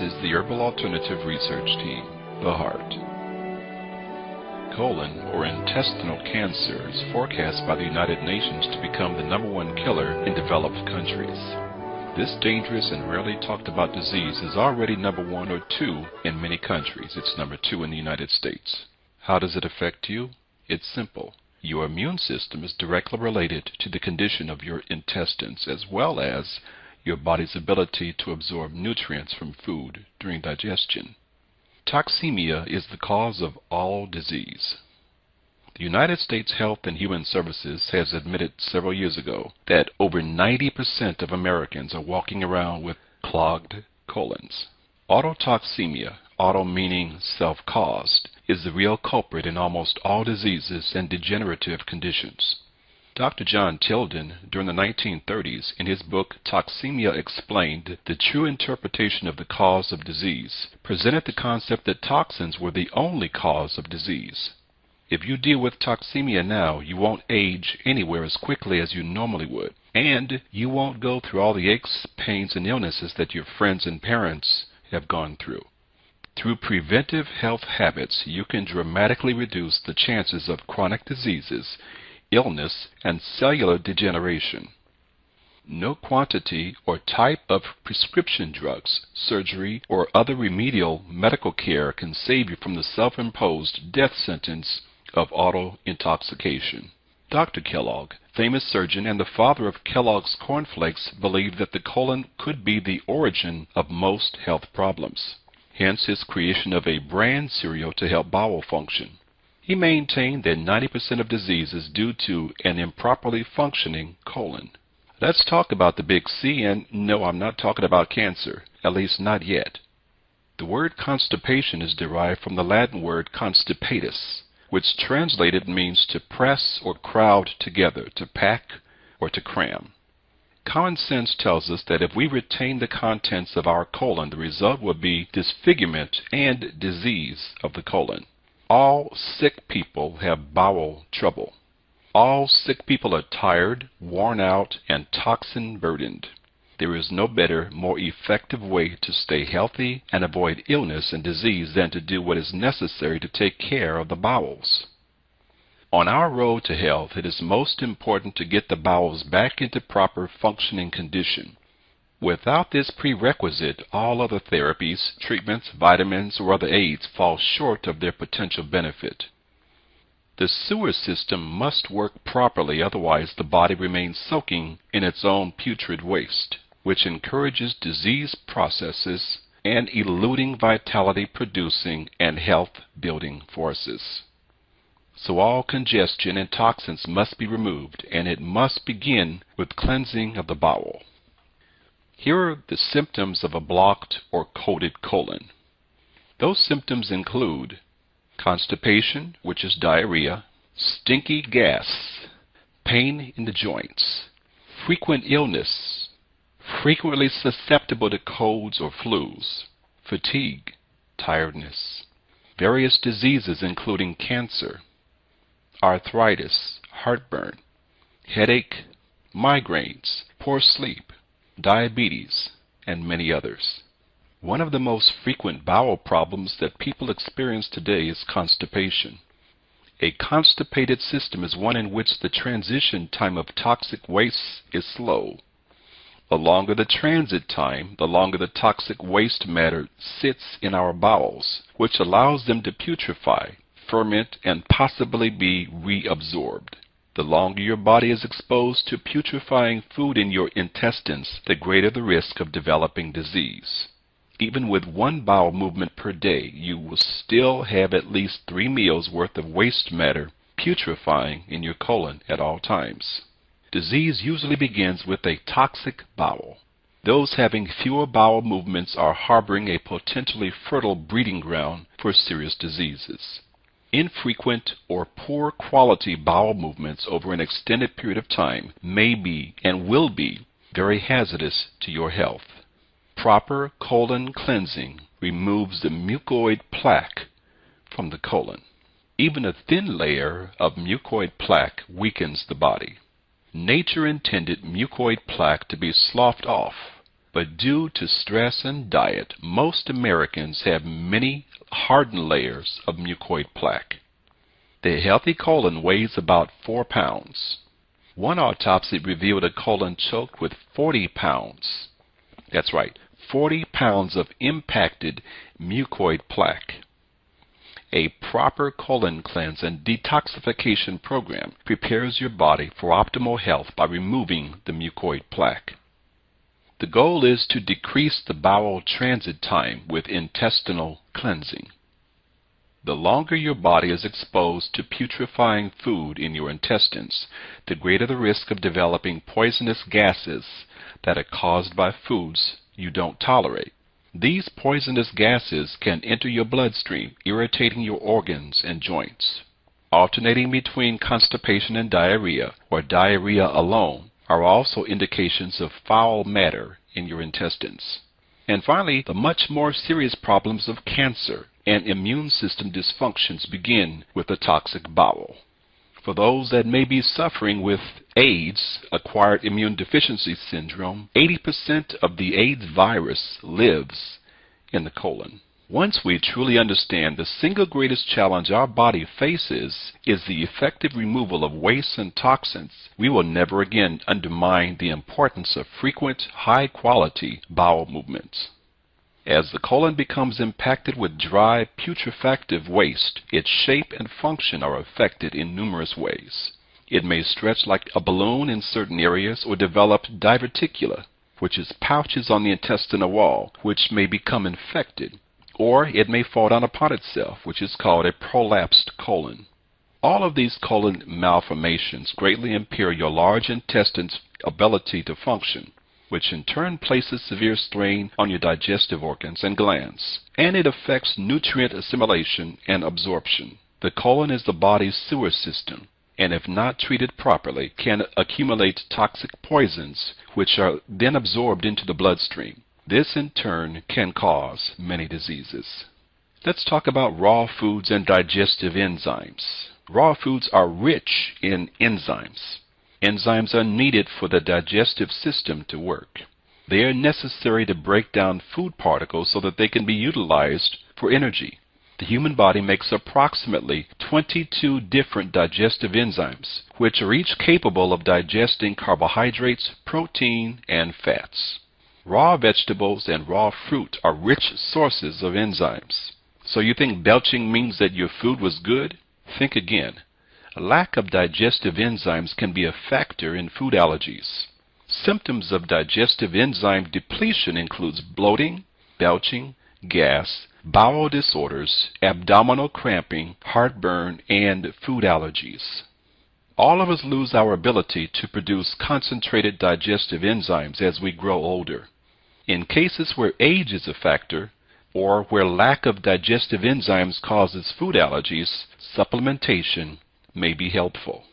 is the Herbal Alternative Research Team, the Heart. Colon or intestinal cancer is forecast by the United Nations to become the #1 killer in developed countries. This dangerous and rarely talked about disease is already #1 or 2 in many countries. It's #2 in the United States. How does it affect you? It's simple. Your immune system is directly related to the condition of your intestines as well as your body's ability to absorb nutrients from food during digestion. Toxemia is the cause of all disease. The United States Health and Human Services has admitted several years ago that over 90% of Americans are walking around with clogged colons. Autotoxemia, auto meaning self-caused, is the real culprit in almost all diseases and degenerative conditions. Dr. John Tilden, during the 1930s, in his book Toxemia Explained, the true interpretation of the cause of disease, presented the concept that toxins were the only cause of disease. If you deal with toxemia now, you won't age anywhere as quickly as you normally would, and you won't go through all the aches, pains, and illnesses that your friends and parents have gone through. Through preventive health habits, you can dramatically reduce the chances of chronic diseases, illness, and cellular degeneration. No quantity or type of prescription drugs, surgery, or other remedial medical care can save you from the self-imposed death sentence of auto-intoxication. Dr. Kellogg, famous surgeon and the father of Kellogg's cornflakes, believed that the colon could be the origin of most health problems. Hence his creation of a brand cereal to help bowel function. He maintained that 90% of disease is due to an improperly functioning colon. Let's talk about the big C, and no, I'm not talking about cancer, at least not yet. The word constipation is derived from the Latin word constipatus, which translated means to press or crowd together, to pack or to cram. Common sense tells us that if we retain the contents of our colon, the result will be disfigurement and disease of the colon. All sick people have bowel trouble. All sick people are tired, worn out, and toxin-burdened. There is no better, more effective way to stay healthy and avoid illness and disease than to do what is necessary to take care of the bowels. On our road to health, it is most important to get the bowels back into proper functioning condition. Without this prerequisite, all other therapies, treatments, vitamins, or other aids fall short of their potential benefit. The sewer system must work properly, otherwise the body remains soaking in its own putrid waste, which encourages disease processes and eluding vitality-producing and health-building forces. So all congestion and toxins must be removed, and it must begin with cleansing of the bowel. Here are the symptoms of a blocked or coated colon. Those symptoms include constipation, which is diarrhea, stinky gas, pain in the joints, frequent illness, frequently susceptible to colds or flus, fatigue, tiredness, various diseases including cancer, arthritis, heartburn, headache, migraines, poor sleep, diabetes, and many others. One of the most frequent bowel problems that people experience today is constipation. A constipated system is one in which the transition time of toxic waste is slow. The longer the transit time, the longer the toxic waste matter sits in our bowels, which allows them to putrefy, ferment, and possibly be reabsorbed. The longer your body is exposed to putrefying food in your intestines, the greater the risk of developing disease. Even with one bowel movement per day, you will still have at least 3 meals worth of waste matter putrefying in your colon at all times. Disease usually begins with a toxic bowel. Those having fewer bowel movements are harboring a potentially fertile breeding ground for serious diseases. Infrequent or poor quality bowel movements over an extended period of time may be and will be very hazardous to your health. Proper colon cleansing removes the mucoid plaque from the colon. Even a thin layer of mucoid plaque weakens the body. Nature intended mucoid plaque to be sloughed off, But due to stress and diet, most Americans have many hardened layers of mucoid plaque. The healthy colon weighs about 4 pounds. One autopsy revealed a colon choked with 40 pounds. That's right, 40 pounds of impacted mucoid plaque. A proper colon cleanse and detoxification program prepares your body for optimal health by removing the mucoid plaque. The goal is to decrease the bowel transit time with intestinal cleansing. The longer your body is exposed to putrefying food in your intestines, the greater the risk of developing poisonous gases that are caused by foods you don't tolerate. These poisonous gases can enter your bloodstream, irritating your organs and joints. Alternating between constipation and diarrhea, or diarrhea alone, are also indications of foul matter in your intestines. And finally, the much more serious problems of cancer and immune system dysfunctions begin with a toxic bowel. For those that may be suffering with AIDS, acquired immune deficiency syndrome, 80% of the AIDS virus lives in the colon. Once we truly understand the single greatest challenge our body faces is the effective removal of waste and toxins, we will never again undermine the importance of frequent, high-quality bowel movements. As the colon becomes impacted with dry, putrefactive waste, its shape and function are affected in numerous ways. It may stretch like a balloon in certain areas or develop diverticula, which is pouches on the intestinal wall, which may become infected. Or it may fall down upon itself, which is called a prolapsed colon. All of these colon malformations greatly impair your large intestine's ability to function, which in turn places severe strain on your digestive organs and glands, and it affects nutrient assimilation and absorption. The colon is the body's sewer system, and if not treated properly, can accumulate toxic poisons, which are then absorbed into the bloodstream. This in turn can cause many diseases. Let's talk about raw foods and digestive enzymes. Raw foods are rich in enzymes. Enzymes are needed for the digestive system to work. They are necessary to break down food particles so that they can be utilized for energy. The human body makes approximately 22 different digestive enzymes, which are each capable of digesting carbohydrates, protein, and fats. Raw vegetables and raw fruit are rich sources of enzymes. So you think belching means that your food was good? Think again. A lack of digestive enzymes can be a factor in food allergies. Symptoms of digestive enzyme depletion includes bloating, belching, gas, bowel disorders, abdominal cramping, heartburn, and food allergies. All of us lose our ability to produce concentrated digestive enzymes as we grow older. In cases where age is a factor, or where lack of digestive enzymes causes food allergies, supplementation may be helpful.